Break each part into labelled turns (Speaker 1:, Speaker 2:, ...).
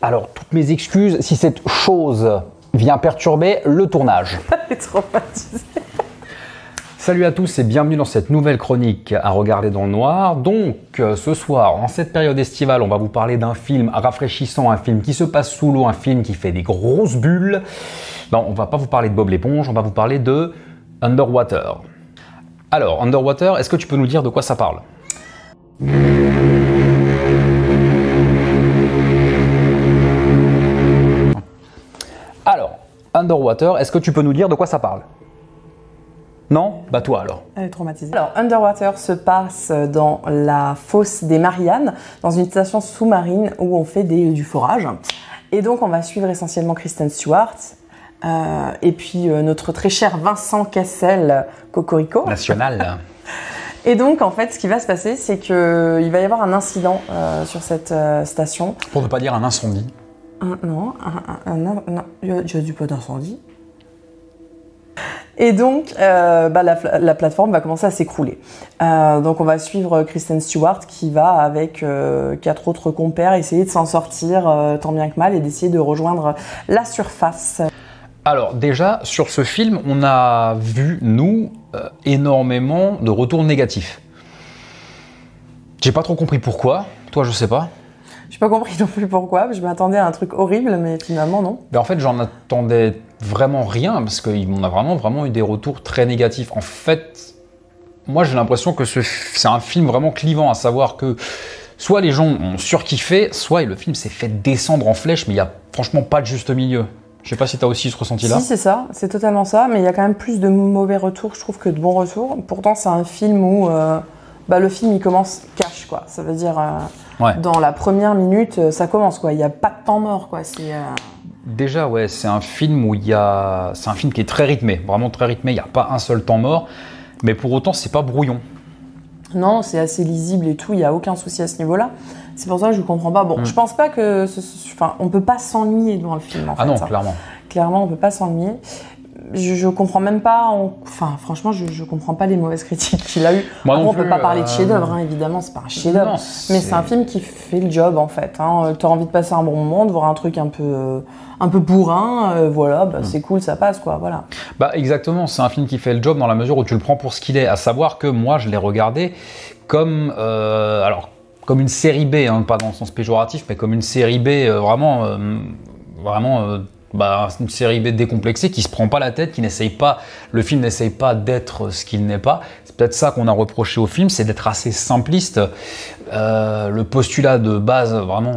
Speaker 1: Alors, toutes mes excuses si cette chose vient perturber le tournage.
Speaker 2: Elle est traumatisée.
Speaker 1: Salut à tous et bienvenue dans cette nouvelle chronique à regarder dans le noir. Donc, ce soir, en cette période estivale, on va vous parler d'un film rafraîchissant, un film qui se passe sous l'eau, un film qui fait des grosses bulles. Non, on va pas vous parler de Bob l'éponge, on va vous parler de Underwater. Alors, Underwater, est-ce que tu peux nous dire de quoi ça parle ? Alors, Underwater, est-ce que tu peux nous dire de quoi ça parle ? Non ? Bah toi alors.
Speaker 2: Elle est traumatisée. Alors, Underwater se passe dans la fosse des Mariannes, dans une station sous-marine où on fait du forage. Et donc, on va suivre essentiellement Kristen Stewart et puis notre très cher Vincent Cassel, Cocorico.
Speaker 1: National.
Speaker 2: Et donc, en fait, ce qui va se passer, c'est qu'il va y avoir un incident sur cette station.
Speaker 1: Pour ne pas dire un incendie.
Speaker 2: Non, il y a du pas d'incendie. Et donc, la plateforme va commencer à s'écrouler. Donc, on va suivre Kristen Stewart qui va, avec 4 autres compères, essayer de s'en sortir tant bien que mal et d'essayer de rejoindre la surface.
Speaker 1: Alors, déjà, sur ce film, on a vu, nous, énormément de retours négatifs. J'ai pas trop compris pourquoi. Toi, je sais pas.
Speaker 2: J'ai pas compris non plus pourquoi. Je m'attendais à un truc horrible, mais finalement, non.
Speaker 1: Ben en fait, j'en attendais vraiment rien parce qu'on a vraiment eu des retours très négatifs. En fait, moi, j'ai l'impression que c'est un film vraiment clivant, à savoir que soit les gens ont surkiffé, soit le film s'est fait descendre en flèche, mais il y a franchement pas de juste milieu. Je sais pas si tu as aussi ce ressenti-là.
Speaker 2: Si, c'est ça, c'est totalement ça, mais il y a quand même plus de mauvais retours, je trouve, que de bons retours. Pourtant, c'est un film où le film, il commence cash, quoi. Ça veut dire, dans la première minute, ça commence, quoi. Il n'y a pas de temps mort, quoi.
Speaker 1: Déjà, ouais, c'est un film c'est un film qui est très rythmé, vraiment très rythmé. Il n'y a pas un seul temps mort, mais pour autant, c'est pas brouillon.
Speaker 2: Non, c'est assez lisible et tout, il n'y a aucun souci à ce niveau-là. C'est pour ça que je ne comprends pas. Bon, je pense pas que... on ne peut pas s'ennuyer devant le film, en fait.
Speaker 1: Ah non, clairement.
Speaker 2: Clairement, on ne peut pas s'ennuyer. Je comprends même pas... franchement, je comprends pas les mauvaises critiques qu'il a eues.
Speaker 1: Moi non
Speaker 2: on
Speaker 1: plus,
Speaker 2: peut pas parler de chef-d'œuvre, évidemment, c'est pas un chef-d'œuvre. Mais c'est un film qui fait le job, en fait. Hein. Tu as envie de passer un bon moment, de voir un truc un peu bourrin, c'est cool, ça passe, quoi, voilà.
Speaker 1: Bah exactement, c'est un film qui fait le job dans la mesure où tu le prends pour ce qu'il est. À savoir que moi, je l'ai regardé comme... comme une série B, hein, pas dans le sens péjoratif, mais comme une série B une série B décomplexée qui se prend pas la tête, le film n'essaye pas d'être ce qu'il n'est pas. C'est peut-être ça qu'on a reproché au film, c'est d'être assez simpliste. Le postulat de base, vraiment,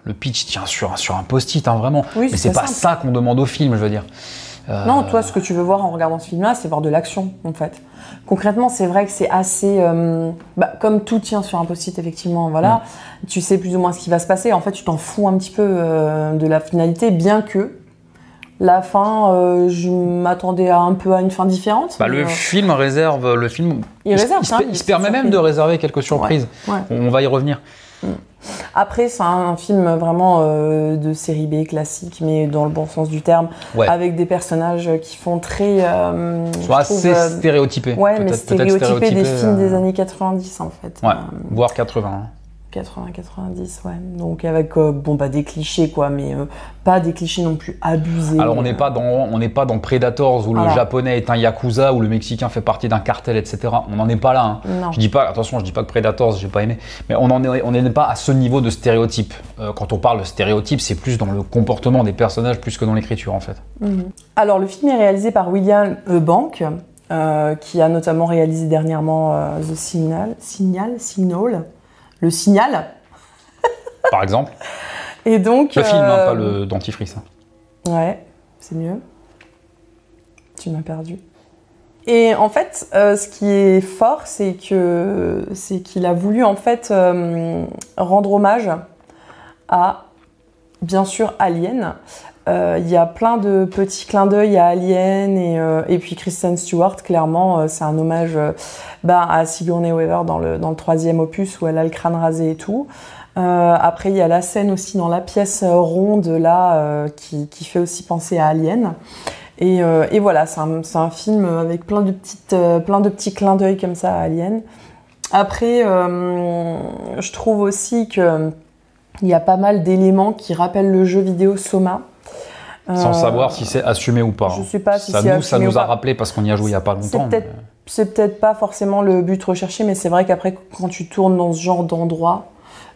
Speaker 1: le pitch tient sur un post-it, hein, vraiment.
Speaker 2: Oui,
Speaker 1: mais c'est pas ça qu'on demande au film, je veux dire.
Speaker 2: Non, toi, ce que tu veux voir en regardant ce film-là, c'est voir de l'action, en fait. Concrètement, c'est vrai que c'est assez... comme tout tient sur un post-it, effectivement, voilà. Tu sais plus ou moins ce qui va se passer. En fait, tu t'en fous un petit peu de la finalité, bien que la fin, je m'attendais un peu à une fin différente.
Speaker 1: Le film réserve... Il se permet même de réserver quelques surprises.
Speaker 2: Ouais.
Speaker 1: On va y revenir.
Speaker 2: Après, c'est un film vraiment de série B classique, mais dans le bon sens du terme, avec des personnages qui font très...
Speaker 1: assez stéréotypés.
Speaker 2: Ouais, mais stéréotypés des films des années 90, en fait.
Speaker 1: Ouais, voire 80.
Speaker 2: 80-90, ouais. Donc avec des clichés, quoi, mais pas des clichés non plus abusés.
Speaker 1: Alors on n'est pas dans Predators où le japonais est un yakuza, où le mexicain fait partie d'un cartel, etc. On n'en est pas là. Hein.
Speaker 2: Non.
Speaker 1: Je dis pas que Predators, j'ai pas aimé, mais on n'est pas à ce niveau de stéréotype. Quand on parle de stéréotype, c'est plus dans le comportement des personnages plus que dans l'écriture, en fait.
Speaker 2: Alors le film est réalisé par William Bank, qui a notamment réalisé dernièrement The Signal. Le Signal.
Speaker 1: Par exemple.
Speaker 2: Et donc...
Speaker 1: Le film, hein, pas le dentifrice. Hein.
Speaker 2: Ouais, c'est mieux. Tu m'as perdu. Et en fait, ce qui est fort, c'est qu'il a voulu en fait rendre hommage à, bien sûr, Alien. Il y a plein de petits clins d'œil à Alien et puis Kristen Stewart, clairement, c'est un hommage à Sigourney Weaver dans le 3e opus où elle a le crâne rasé et tout. Après, il y a la scène aussi dans la pièce ronde là qui fait aussi penser à Alien. Et voilà, c'est un film avec plein de petits clins d'œil comme ça à Alien. Après, je trouve aussi que Il y a pas mal d'éléments qui rappellent le jeu vidéo Soma.
Speaker 1: Sans savoir si c'est assumé ou pas.
Speaker 2: Je sais pas si c'est
Speaker 1: assumé. Ça nous a
Speaker 2: pas.
Speaker 1: rappelé parce qu'on y a joué il y a pas longtemps.
Speaker 2: C'est peut-être pas forcément le but recherché, mais c'est vrai qu'après, quand tu tournes dans ce genre d'endroit,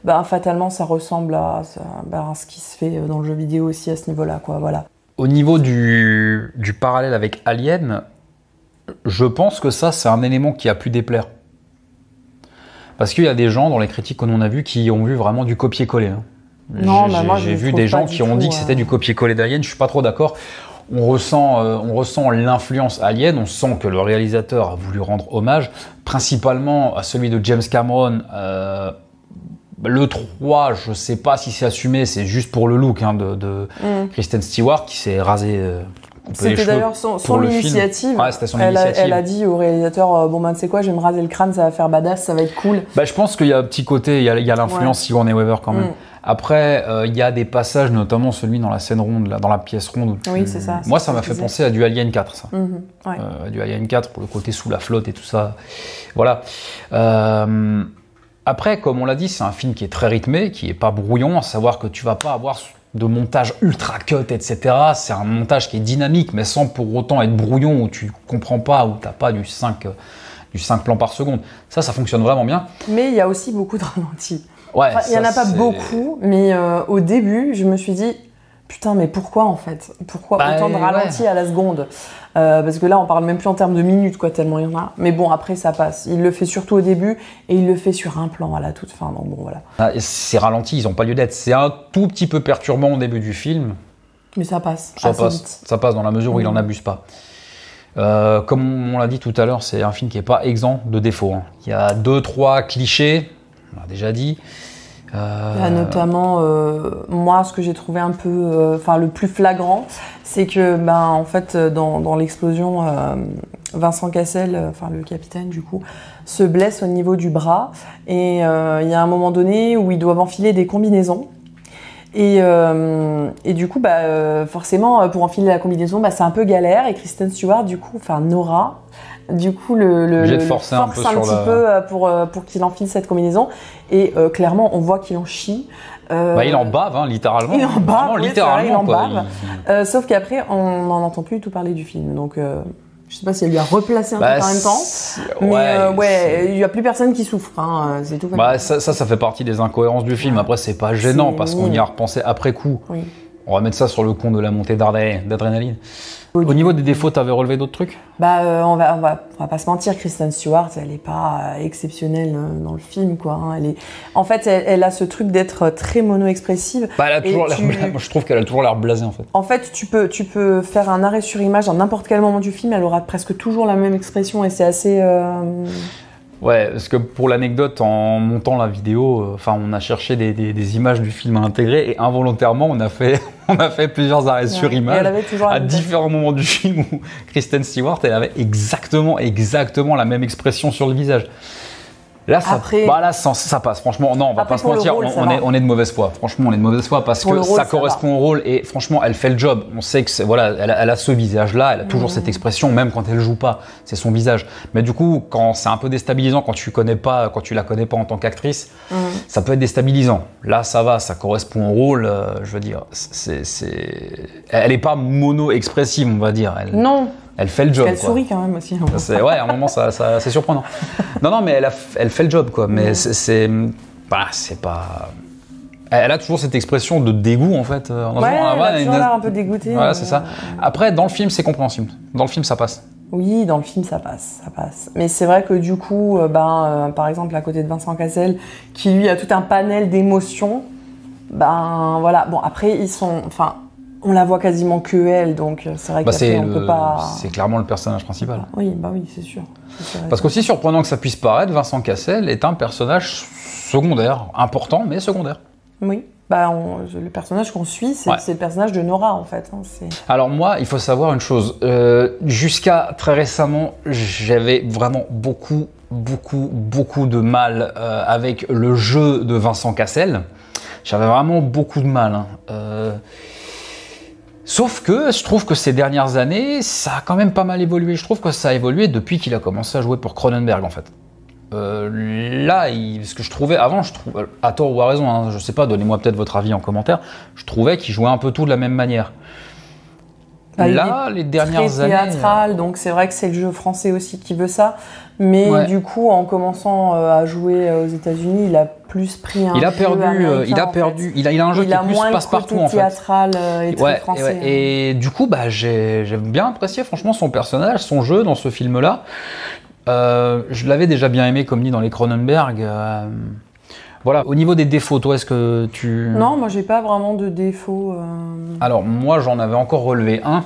Speaker 2: bah, fatalement, ça ressemble à ce qui se fait dans le jeu vidéo aussi à ce niveau-là, quoi. Voilà.
Speaker 1: Au niveau du parallèle avec Alien, je pense que ça, c'est un élément qui a pu déplaire. Parce qu'il y a des gens dans les critiques qu'on a vues qui ont vu vraiment du copier-coller. Hein.
Speaker 2: Non, moi,
Speaker 1: j'ai vu des gens qui ont dit que c'était du copier-coller d'Alien. Je suis pas trop d'accord. On ressent l'influence Alien. On sent que le réalisateur a voulu rendre hommage, principalement à celui de James Cameron. Le 3, je sais pas si c'est assumé. C'est juste pour le look de Kristen Stewart qui s'est rasé.
Speaker 2: C'était d'ailleurs son initiative.
Speaker 1: Ouais, c'était son initiative.
Speaker 2: Elle a dit au réalisateur bon, tu sais quoi, je vais me raser le crâne, ça va faire badass, ça va être cool.
Speaker 1: Bah, je pense qu'il y a un petit côté, il y a l'influence Sigourney Weaver quand même. Après, il y a des passages, notamment celui dans la scène ronde, là, dans la pièce ronde.
Speaker 2: Oui, c'est ça.
Speaker 1: Moi, ça m'a fait penser à du Alien 4, ça.
Speaker 2: Ouais.
Speaker 1: Du Alien 4 pour le côté sous la flotte et tout ça. Voilà. Après, comme on l'a dit, c'est un film qui est très rythmé, qui est pas brouillon, à savoir que tu vas pas avoir de montage ultra cut, etc. C'est un montage qui est dynamique, mais sans pour autant être brouillon, où tu comprends pas, où t'as pas du 5 plans par seconde. Ça fonctionne vraiment bien.
Speaker 2: Mais il y a aussi beaucoup de ralentis.
Speaker 1: Ouais,
Speaker 2: il y en a pas beaucoup, mais au début, je me suis dit, putain, mais pourquoi en fait? Pourquoi autant de ralentis à la seconde? Parce que là, on parle même plus en termes de minutes, quoi, tellement il y en a. Mais bon, après, ça passe. Il le fait surtout au début et il le fait sur un plan à la toute fin. Donc bon, voilà.
Speaker 1: Ces ralentis, ils n'ont pas lieu d'être. C'est un tout petit peu perturbant au début du film.
Speaker 2: Mais ça passe.
Speaker 1: Ça passe dans la mesure où il n'en abuse pas. Comme on l'a dit tout à l'heure, c'est un film qui n'est pas exempt de défauts. Hein. Il y a 2-3 clichés, on l'a déjà dit.
Speaker 2: Il y a notamment, moi, ce que j'ai trouvé un peu, le plus flagrant, c'est que, en fait, dans l'explosion, Vincent Cassel, le capitaine, du coup, se blesse au niveau du bras. Et il y a un moment donné où ils doivent enfiler des combinaisons. Et du coup, forcément, pour enfiler la combinaison, c'est un peu galère. Et Kristen Stewart, du coup, Nora, du coup, le force un petit peu pour qu'il enfile cette combinaison. Et clairement, on voit qu'il en chie.
Speaker 1: Il en bave, hein, littéralement.
Speaker 2: Il en bave, oui,
Speaker 1: littéralement.
Speaker 2: Vrai, il en bave. Sauf qu'après, on n'en entend plus du tout parler du film. Donc, je sais pas si elle lui a replacé un truc en même temps. Mais il n'y a plus personne qui souffre. Hein, c'est tout.
Speaker 1: Ça fait partie des incohérences du film. Après, c'est pas gênant parce qu'on y a repensé après coup. Oui. On va mettre ça sur le compte de la montée d'adrénaline. Au niveau des défauts, t'avais relevé d'autres trucs?
Speaker 2: On va pas se mentir, Kristen Stewart, elle est pas exceptionnelle dans le film, quoi. Hein. En fait, elle a ce truc d'être très mono-expressive.
Speaker 1: Elle a toujours moi, je trouve qu'elle a toujours l'air blasée, en fait.
Speaker 2: En fait, tu peux faire un arrêt sur image à n'importe quel moment du film, elle aura presque toujours la même expression et c'est assez...
Speaker 1: Ouais, parce que pour l'anecdote, en montant la vidéo, on a cherché des images du film à intégrer et involontairement, on a fait plusieurs arrêts sur image à différents moments du film où Kristen Stewart, elle avait exactement la même expression sur le visage. Là, ça passe. Franchement, non, on va pas se mentir. On est de mauvaise foi. Franchement, on est de mauvaise foi parce que ça correspond au rôle et franchement, elle fait le job. On sait que elle a ce visage-là, elle a toujours cette expression, même quand elle joue pas. C'est son visage. Mais du coup, quand c'est un peu déstabilisant, quand tu la connais pas en tant qu'actrice, ça peut être déstabilisant. Là, ça va, ça correspond au rôle. Je veux dire, elle est pas mono-expressive, on va dire.
Speaker 2: Non.
Speaker 1: Elle fait le job.
Speaker 2: Elle sourit quand même aussi.
Speaker 1: À un moment, c'est surprenant. Non, mais elle fait le job, quoi. Mais c'est pas. Elle a toujours cette expression de dégoût, en fait.
Speaker 2: Elle a toujours l'air un peu dégoûtée.
Speaker 1: Voilà, c'est ça. Après, dans le film, c'est compréhensible. Dans le film, ça passe.
Speaker 2: Oui, dans le film, ça passe. Mais c'est vrai que du coup, par exemple, à côté de Vincent Cassel, qui lui a tout un panel d'émotions, voilà. Bon, après, ils sont... On la voit quasiment que elle, donc c'est vrai qu'on peut pas...
Speaker 1: C'est clairement le personnage principal.
Speaker 2: Oui, c'est sûr.
Speaker 1: Parce qu'aussi surprenant que ça puisse paraître, Vincent Cassel est un personnage secondaire, important, mais secondaire.
Speaker 2: Oui, le personnage qu'on suit, c'est le personnage de Nora, en fait. Hein,
Speaker 1: Alors moi, il faut savoir une chose. Jusqu'à très récemment, j'avais vraiment beaucoup de mal avec le jeu de Vincent Cassel. J'avais vraiment beaucoup de mal. Sauf que je trouve que ces dernières années, ça a quand même pas mal évolué. Je trouve que ça a évolué depuis qu'il a commencé à jouer pour Cronenberg, en fait. Là, ce que je trouvais avant, à tort ou à raison, hein, je sais pas, donnez-moi peut-être votre avis en commentaire, je trouvais qu'il jouait un peu tout de la même manière.
Speaker 2: Bah,
Speaker 1: là, les dernières
Speaker 2: très
Speaker 1: années...
Speaker 2: théâtral, donc c'est vrai que c'est le jeu français aussi qui veut ça. Mais
Speaker 1: Ouais.
Speaker 2: du coup, en commençant à jouer aux États-Unis, il a plus pris un
Speaker 1: Il a
Speaker 2: jeu
Speaker 1: perdu,
Speaker 2: américain,
Speaker 1: il a
Speaker 2: en
Speaker 1: perdu,
Speaker 2: fait.
Speaker 1: il a un jeu
Speaker 2: Il
Speaker 1: qui
Speaker 2: a
Speaker 1: plus
Speaker 2: moins
Speaker 1: passe-partout
Speaker 2: le
Speaker 1: en
Speaker 2: côté
Speaker 1: fait.
Speaker 2: théâtral et très français.
Speaker 1: Et du coup, bah, j'ai bien apprécié franchement son personnage, son jeu dans ce film-là. Je l'avais déjà bien aimé, comme dit dans les Cronenberg. Voilà. Au niveau des défauts, toi, est-ce que tu...
Speaker 2: Non, moi j'ai pas vraiment de défaut.
Speaker 1: Alors moi, j'en avais encore relevé un.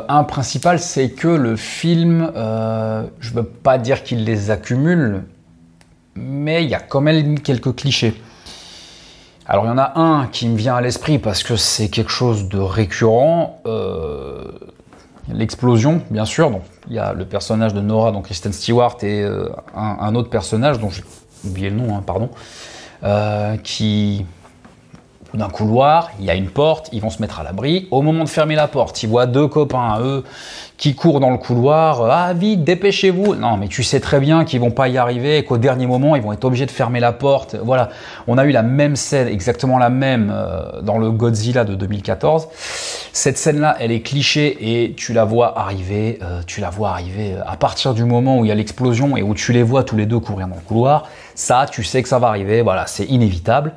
Speaker 1: Un principal, c'est que le film, je veux pas dire qu'il les accumule, mais il y a quand même quelques clichés. Alors il y en a un qui me vient à l'esprit parce que c'est quelque chose de récurrent. L'explosion, bien sûr. Donc il y a le personnage de Nora, donc Kristen Stewart, et un autre personnage dont j'ai oublié le nom, hein, pardon, qui d'un couloir, il y a une porte, ils vont se mettre à l'abri. Au moment de fermer la porte, ils voient deux copains à eux qui courent dans le couloir. Ah vite, dépêchez-vous. Non, mais tu sais très bien qu'ils vont pas y arriver et qu'au dernier moment, ils vont être obligés de fermer la porte. Voilà, on a eu la même scène, exactement la même, dans le Godzilla de 2014. Cette scène-là, elle est cliché et tu la vois arriver. À partir du moment où il y a l'explosion et où tu les vois tous les deux courir dans le couloir. Ça, tu sais que ça va arriver. Voilà, c'est inévitable.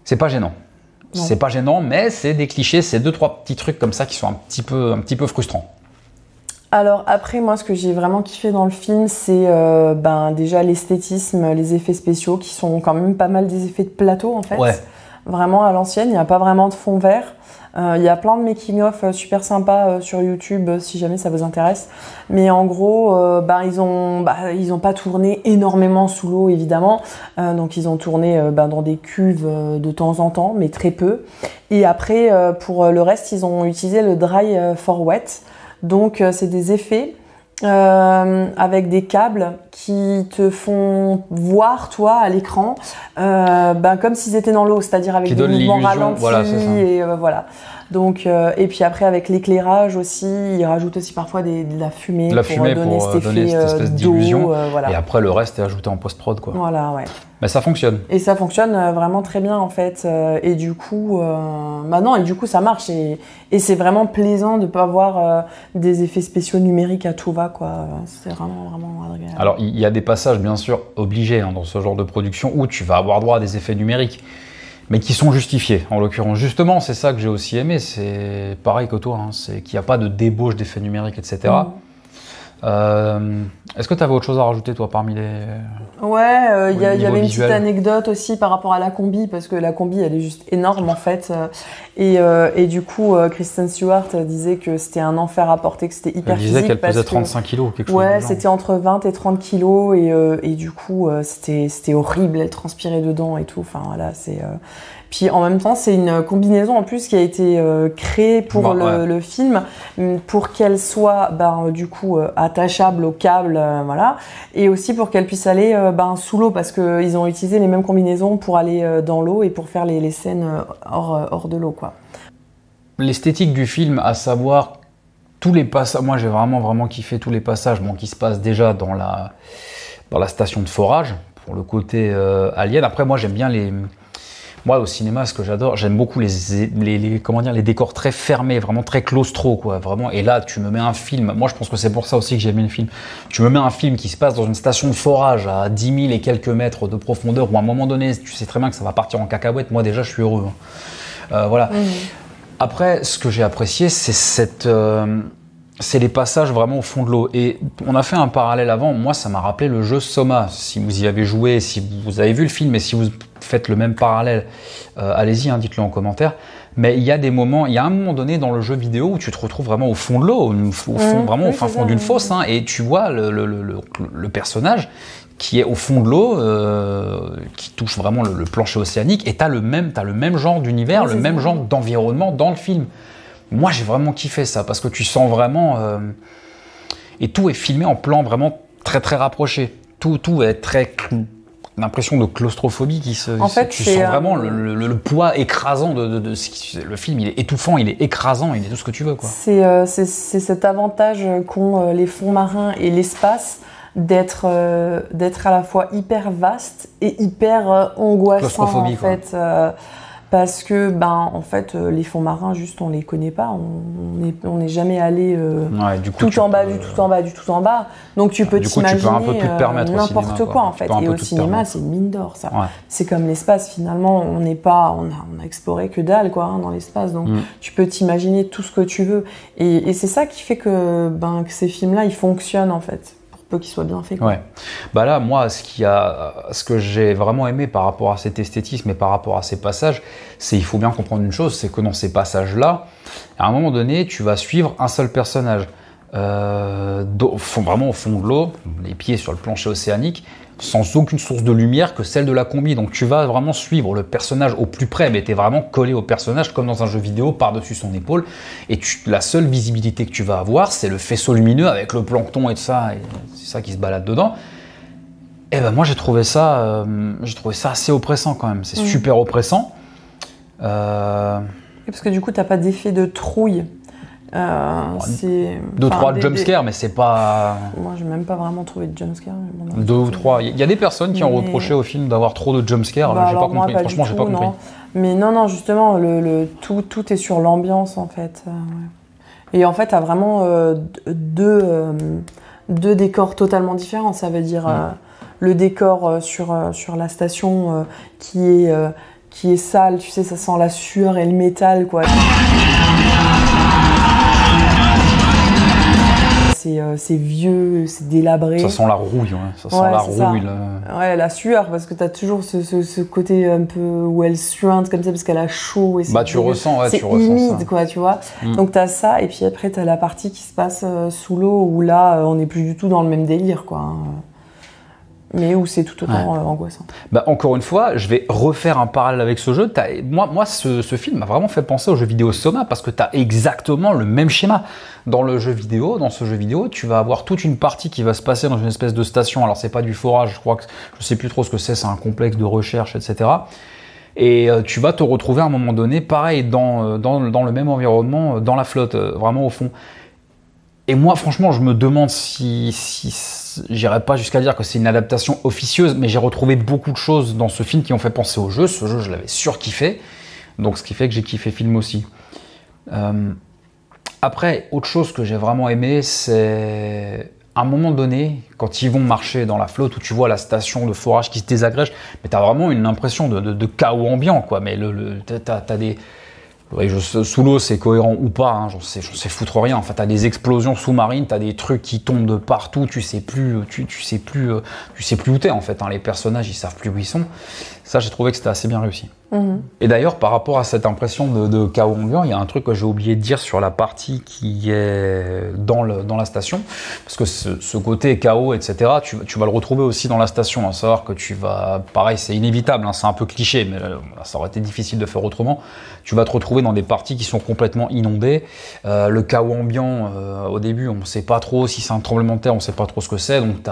Speaker 1: C'est pas gênant. Non. C'est pas gênant, mais c'est des clichés, c'est 2-3 petits trucs comme ça qui sont un petit peu frustrants.
Speaker 2: Alors après, moi, ce que j'ai vraiment kiffé dans le film, c'est déjà l'esthétisme, les effets spéciaux qui sont quand même pas mal des effets de plateau en fait.
Speaker 1: Ouais.
Speaker 2: Vraiment à l'ancienne, il n'y a pas vraiment de fond vert. Il y a plein de making-of super sympas sur YouTube si jamais ça vous intéresse. Mais en gros, ils ont pas tourné énormément sous l'eau évidemment. Donc ils ont tourné dans des cuves de temps en temps, mais très peu. Et après, pour le reste, ils ont utilisé le dry for wet. Donc c'est des effets avec des câbles qui te font voir toi à l'écran comme s'ils étaient dans l'eau, c'est-à-dire avec des mouvements ralentis, voilà, et voilà. Donc et puis après avec l'éclairage aussi, ils rajoutent aussi parfois de la fumée pour donner cet effet
Speaker 1: d'illusion.
Speaker 2: Voilà.
Speaker 1: Et après le reste est ajouté en post-prod quoi.
Speaker 2: Voilà, ouais.
Speaker 1: Mais ça fonctionne.
Speaker 2: Et ça fonctionne vraiment très bien en fait. Et du coup, ça marche. Et c'est vraiment plaisant de pas avoir des effets spéciaux numériques à tout va quoi. C'est vraiment agréable.
Speaker 1: Alors il y a des passages bien sûr obligés dans ce genre de production où tu vas avoir droit à des effets numériques, mais qui sont justifiés. En l'occurrence, justement, c'est ça que j'ai aussi aimé. C'est pareil que toi, hein, c'est qu'il n'y a pas de débauche d'effets numériques, etc. Est-ce que tu avais autre chose à rajouter, toi, parmi les...
Speaker 2: Ouais, il y avait une petite anecdote aussi par rapport à la combi, parce que la combi, elle est juste énorme, en fait. Et du coup, Kristen Stewart disait que c'était un enfer à porter, que c'était hyper physique.
Speaker 1: Elle disait qu'elle pesait 35 kilos ou quelque chose.
Speaker 2: Ouais, c'était entre 20 et 30 kilos, et du coup, c'était horrible, elle transpirait dedans et tout. Enfin, voilà, c'est... Puis en même temps, c'est une combinaison en plus qui a été créée pour le film, pour qu'elle soit du coup attachable au câble, voilà, et aussi pour qu'elle puisse aller sous l'eau, parce qu'ils ont utilisé les mêmes combinaisons pour aller dans l'eau et pour faire les scènes hors de l'eau, quoi.
Speaker 1: L'esthétique du film, à savoir tous les passages, moi j'ai vraiment kiffé tous les passages qui se passent déjà dans la station de forage, pour le côté alien. Après moi j'aime bien Moi, au cinéma, ce que j'adore, j'aime beaucoup les décors très fermés, vraiment très claustro, quoi, vraiment. Et là, tu me mets un film. Moi, je pense que c'est pour ça aussi que j'ai aimé le film. Tu me mets un film qui se passe dans une station de forage à 10 000 et quelques mètres de profondeur, où à un moment donné, tu sais très bien que ça va partir en cacahuète. Moi, déjà, je suis heureux. Voilà. Après, ce que j'ai apprécié, c'est les passages vraiment au fond de l'eau. Et on a fait un parallèle avant. Moi, ça m'a rappelé le jeu Soma. Si vous y avez joué, si vous avez vu le film, et si vous faites le même parallèle, allez-y, dites-le en commentaire. Mais il y a un moment donné dans le jeu vidéo où tu te retrouves vraiment au fond de l'eau, au fin fond d'une fosse, et tu vois le personnage qui est au fond de l'eau, qui touche vraiment le plancher océanique, et t'as le même genre d'univers, le même genre d'environnement dans le film. Moi, j'ai vraiment kiffé ça, parce que tu sens vraiment... et tout est filmé en plan vraiment très très rapproché. Tout est très... l'impression de claustrophobie tu sens vraiment le poids écrasant de le film. Il est étouffant, il est écrasant, il est tout ce que tu veux, quoi.
Speaker 2: C'est cet avantage qu'ont les fonds marins et l'espace, d'être à la fois hyper vaste et hyper angoissant en fait. Parce que, en fait, les fonds marins, juste, on les connaît pas. On n'est jamais allé tout en bas, du tout en bas, du tout en bas. Donc, tu peux t'imaginer n'importe quoi, en fait. Et au cinéma, c'est une mine d'or, ça. Ouais. C'est comme l'espace, finalement. On a exploré que dalle, quoi, dans l'espace. Donc, tu peux t'imaginer tout ce que tu veux. Et c'est ça qui fait que ces films-là, ils fonctionnent, en fait. Qu'il soit bien fait.
Speaker 1: Ouais. Là, moi, ce que j'ai vraiment aimé par rapport à cet esthétisme et par rapport à ces passages, c'est il faut bien comprendre une chose, c'est que dans ces passages-là, à un moment donné, tu vas suivre un seul personnage, vraiment au fond de l'eau, les pieds sur le plancher océanique, sans aucune source de lumière que celle de la combi. Donc tu vas vraiment suivre le personnage au plus près, mais tu es vraiment collé au personnage comme dans un jeu vidéo par-dessus son épaule. Et la seule visibilité que tu vas avoir, c'est le faisceau lumineux avec le plancton et tout ça, et c'est ça qui se balade dedans. Et moi j'ai trouvé ça assez oppressant quand même. C'est super oppressant.
Speaker 2: Parce que du coup, t'as pas d'effet de trouille.
Speaker 1: Deux, trois jumpscares, mais c'est pas...
Speaker 2: Moi, j'ai même pas vraiment trouvé de jumpscares.
Speaker 1: Deux ou trois. Il y a des personnes qui ont reproché au film d'avoir trop de jumpscares. J'ai pas compris. Franchement, j'ai pas compris.
Speaker 2: Mais non, justement, tout est sur l'ambiance, en fait. Ouais. Et en fait, t'as vraiment deux décors totalement différents. Ça veut dire le décor sur la station qui est sale, tu sais, ça sent la sueur et le métal, quoi. C'est vieux, c'est délabré.
Speaker 1: Ça sent la rouille, ça sent la rouille.
Speaker 2: Ouais, la sueur, parce que t'as toujours ce côté un peu où elle suinte comme ça, parce qu'elle a chaud. Et
Speaker 1: tu ressens,
Speaker 2: c'est humide, quoi, tu vois. Donc t'as ça, et puis après t'as la partie qui se passe sous l'eau, où là, on n'est plus du tout dans le même délire, quoi. Mais où c'est tout autant angoissant.
Speaker 1: Encore une fois, je vais refaire un parallèle avec ce jeu. Moi, ce film m'a vraiment fait penser au jeu vidéo Soma, parce que tu as exactement le même schéma. Dans ce jeu vidéo, tu vas avoir toute une partie qui va se passer dans une espèce de station. Alors, c'est pas du forage, je sais plus trop ce que c'est un complexe de recherche, etc. Et tu vas te retrouver à un moment donné, pareil, dans le même environnement, dans la flotte, vraiment au fond. Et moi, franchement, je me demande si j'irais pas jusqu'à dire que c'est une adaptation officieuse, mais j'ai retrouvé beaucoup de choses dans ce film qui ont fait penser au jeu. Ce jeu, je l'avais surkiffé, donc ce qui fait que j'ai kiffé le film aussi. Après, autre chose que j'ai vraiment aimé, c'est à un moment donné, quand ils vont marcher dans la flotte, où tu vois la station de forage qui se désagrège, mais t'as vraiment une impression de chaos ambiant, quoi. Mais t'as des... Ouais, sous l'eau, c'est cohérent ou pas, j'en sais foutre rien. Enfin, t'as des explosions sous-marines, t'as des trucs qui tombent de partout, tu sais plus où t'es en fait. Les personnages, ils savent plus où ils sont. Ça, j'ai trouvé que c'était assez bien réussi. Et d'ailleurs, par rapport à cette impression de chaos ambiant, il y a un truc que j'ai oublié de dire sur la partie qui est dans la station, parce que ce côté chaos, etc., tu vas le retrouver aussi dans la station, à savoir que pareil, c'est inévitable, c'est un peu cliché, mais ça aurait été difficile de faire autrement. Tu vas te retrouver dans des parties qui sont complètement inondées. Le chaos ambiant, au début, on ne sait pas trop si c'est un tremblement de terre, on ne sait pas trop ce que c'est, donc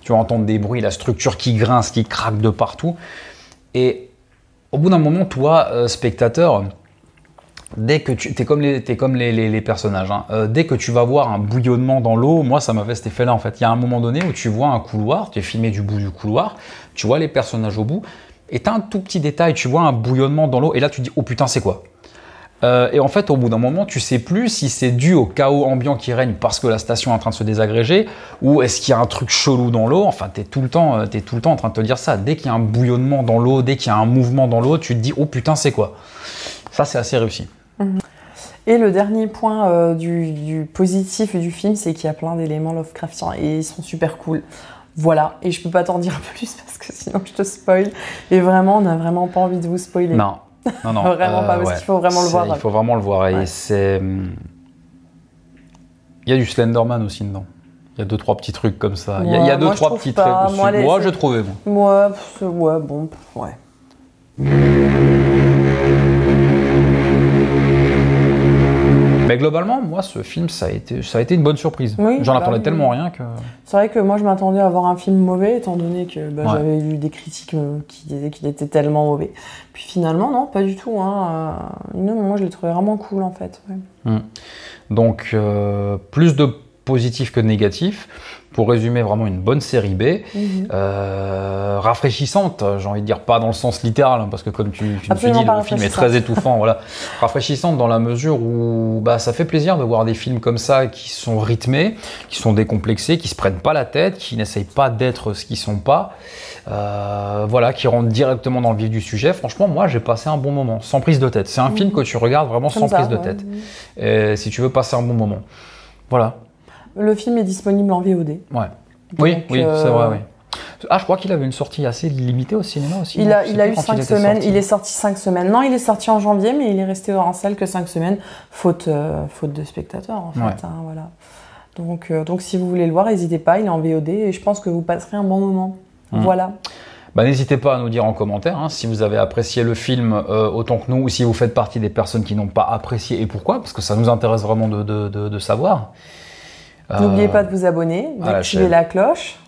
Speaker 1: tu vas entendre des bruits, la structure qui grince, qui craque de partout. Et au bout d'un moment, toi, spectateur, dès que t'es comme les personnages, dès que tu vas voir un bouillonnement dans l'eau, moi ça m'a fait cet effet-là en fait. Il y a un moment donné où tu vois un couloir, tu es filmé du bout du couloir, tu vois les personnages au bout, et t'as un tout petit détail, tu vois un bouillonnement dans l'eau, et là tu te dis oh putain c'est quoi ? Et en fait, au bout d'un moment, tu sais plus si c'est dû au chaos ambiant qui règne parce que la station est en train de se désagréger, ou est-ce qu'il y a un truc chelou dans l'eau. Enfin, t'es tout le temps en train de te dire ça. Dès qu'il y a un bouillonnement dans l'eau, dès qu'il y a un mouvement dans l'eau, tu te dis oh putain c'est quoi. Ça c'est assez réussi.
Speaker 2: Et le dernier point du positif du film, c'est qu'il y a plein d'éléments Lovecraftiens et ils sont super cool. Voilà, et je peux pas t'en dire plus parce que sinon je te spoil. Et vraiment, on n'a vraiment pas envie de vous spoiler.
Speaker 1: Non.
Speaker 2: Vraiment pas, parce qu'il faut vraiment le voir.
Speaker 1: Il faut vraiment le voir. Et c'est... Il y a du Slenderman aussi dedans. Il y a 2-3 petits trucs comme ça. Il y a 2-3 petits trucs dessus. Moi, je trouvais bon.
Speaker 2: Ouais.
Speaker 1: Mais globalement, moi, ce film, ça a été une bonne surprise.
Speaker 2: Oui,
Speaker 1: j'en attendais tellement rien que...
Speaker 2: C'est vrai que moi, je m'attendais à voir un film mauvais, étant donné que j'avais lu des critiques qui disaient qu'il était tellement mauvais. Puis finalement, non, pas du tout. Non, moi, je l'ai trouvé vraiment cool, en fait. Ouais.
Speaker 1: Donc, plus de positif que de négatif. Pour résumer, vraiment une bonne série B, rafraîchissante, j'ai envie de dire, pas dans le sens littéral, hein, parce que comme tu me dis, le film est très étouffant, voilà. Rafraîchissante dans la mesure où ça fait plaisir de voir des films comme ça qui sont rythmés, qui sont décomplexés, qui se prennent pas la tête, qui n'essayent pas d'être ce qu'ils sont pas, voilà, qui rentrent directement dans le vif du sujet. Franchement, moi, j'ai passé un bon moment, sans prise de tête. C'est un film que tu regardes vraiment sans prise de tête, et si tu veux passer un bon moment. Voilà.
Speaker 2: Le film est disponible en VOD.
Speaker 1: Ouais. Oui, c'est vrai, oui. Ah, je crois qu'il avait une sortie assez limitée au cinéma aussi.
Speaker 2: Il a eu 5 semaines. Il est sorti 5 semaines. Non, il est sorti en janvier, mais il est resté en salle que 5 semaines, faute de spectateurs, en fait.
Speaker 1: Ouais.
Speaker 2: Hein, voilà. Donc, si vous voulez le voir, n'hésitez pas. Il est en VOD et je pense que vous passerez un bon moment. Voilà.
Speaker 1: N'hésitez pas à nous dire en commentaire si vous avez apprécié le film autant que nous, ou si vous faites partie des personnes qui n'ont pas apprécié et pourquoi, parce que ça nous intéresse vraiment de savoir.
Speaker 2: N'oubliez pas de vous abonner, d'activer la cloche.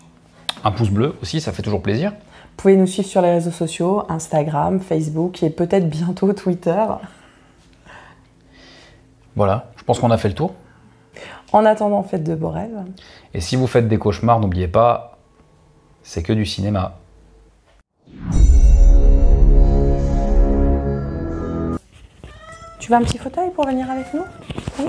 Speaker 1: Un pouce bleu aussi, ça fait toujours plaisir.
Speaker 2: Vous pouvez nous suivre sur les réseaux sociaux, Instagram, Facebook et peut-être bientôt Twitter.
Speaker 1: Voilà, je pense qu'on a fait le tour.
Speaker 2: En attendant, faites de beaux rêves.
Speaker 1: Et si vous faites des cauchemars, n'oubliez pas, c'est que du cinéma.
Speaker 2: Tu veux un petit fauteuil pour venir avec nous? Oui.